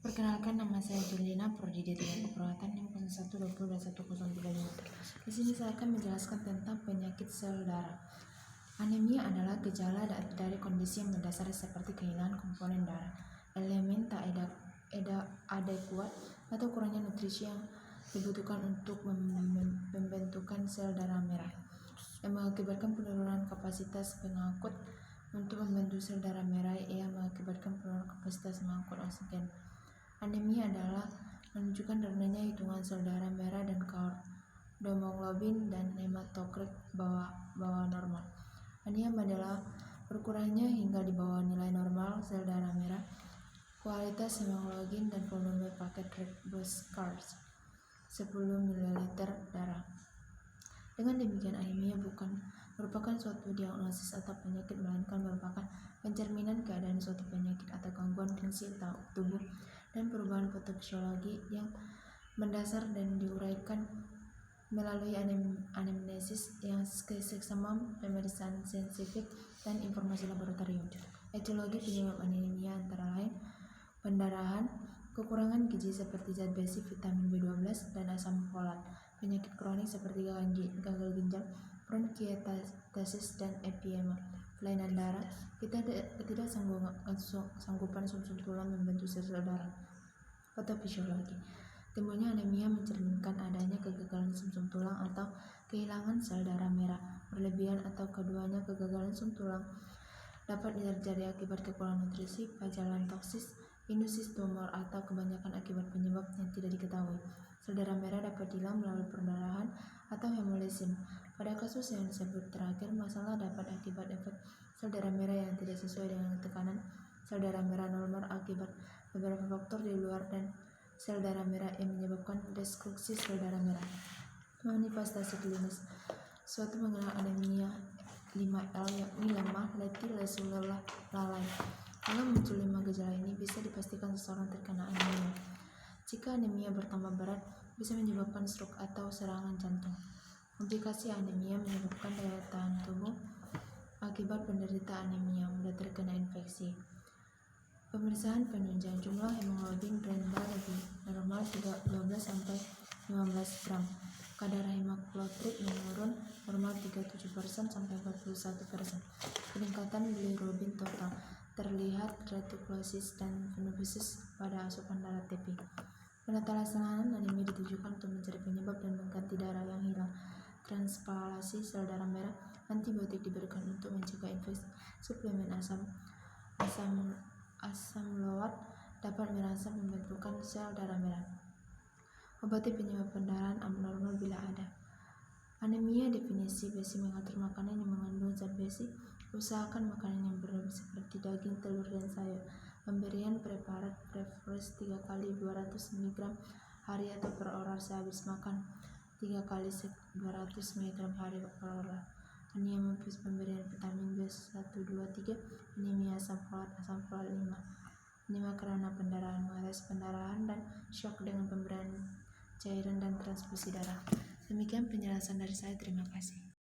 Perkenalkan, nama saya Julina, Prodi D3 Keperawatan NIM 0120211035. Di sini saya akan menjelaskan tentang penyakit sel darah. Anemia adalah gejala dari kondisi yang mendasar seperti kehilangan komponen darah, elemen tak adekuat atau kurangnya nutrisi yang dibutuhkan untuk pembentukan sel darah merah, yang mengakibatkan penurunan kapasitas pengangkut untuk membentuk sel darah merah yang mengakibatkan penurunan kapasitas mengangkut oksigen. Anemia adalah menunjukkan rendahnya hitungan sel darah merah dan hemoglobin dan hematokrit bawah normal. Anemia adalah berkurangnya hingga di bawah nilai normal sel darah merah, kualitas hemoglobin dan volume paket red blood cells 10 ml darah. Dengan demikian, anemia bukan merupakan suatu diagnosis atau penyakit, melainkan merupakan pencerminan keadaan suatu penyakit atau gangguan fungsi tubuh dan perubahan patofisiologi yang mendasar dan diuraikan melalui anamnesis yang seksama, pemeriksaan saintifik, dan informasi laboratorium. Etiologi penyebab anemia antara lain pendarahan, kekurangan gizi seperti zat besi, vitamin B12, dan asam folat, penyakit kronik seperti gagal ginjal, bronkiektasis, dan emfisema, kelainan darah, ketidaksanggupan sumsum tulang membentuk sel darah. Patofisiologi timbulnya anemia mencerminkan adanya kegagalan sumsum tulang atau kehilangan sel darah merah berlebihan, atau keduanya. Kegagalan sumsum tulang dapat terjadi akibat kekurangan nutrisi, pajalan toksis, induksi tumor, atau kebanyakan akibat penyebab yang tidak diketahui. Sel darah merah dapat hilang melalui perdarahan atau hemolisin. Pada kasus yang disebut terakhir, masalah dapat akibat efek sel darah merah yang tidak sesuai dengan tekanan sel darah merah normal akibat beberapa faktor di luar dan sel darah merah yang menyebabkan destruksi sel darah merah. Manifestasi klinis suatu mengenal anemia 5L, yakni lemah, letih, lesu, lelah, lalai. Kalau muncul 5 gejala ini, bisa dipastikan seseorang terkena anemia. Jika anemia bertambah berat, bisa menyebabkan stroke atau serangan jantung. Komplikasi anemia menyebabkan daya tahan tubuh akibat penderita anemia mudah terkena infeksi. Pemeriksaan penunjang jumlah hemoglobin rendah lebih normal 12-15 gram. Kadar hematokrit menurun normal 37% sampai 41%. Peningkatan bilirubin total terlihat retikulosis dan fibrosis pada asupan darah TP. Penata-laksanaan anemia ditujukan untuk mencari penyebab dan mengganti darah yang hilang. Transplantasi sel darah merah, antibiotik diberikan untuk mencegah infeksi. Suplemen asam lawat dapat merangsang pembentukan sel darah merah. Obati penyebab pendarahan abnormal bila ada. Anemia definisi besi mengatur makanan yang mengandung zat besi. Usahakan makanan yang berlebih seperti daging, telur, dan sayur. Pemberian preparat prefers 3 kali 200 mg hari atau per oral sehabis makan, 3 kali 200 mg hari per oral. Anemia plus pemberian vitamin B1, 2, 3. Anemia asam folat 5. Anemia karena pendarahan, mengatasi pendarahan dan shock dengan pemberian cairan dan transfusi darah. Demikian penjelasan dari saya. Terima kasih.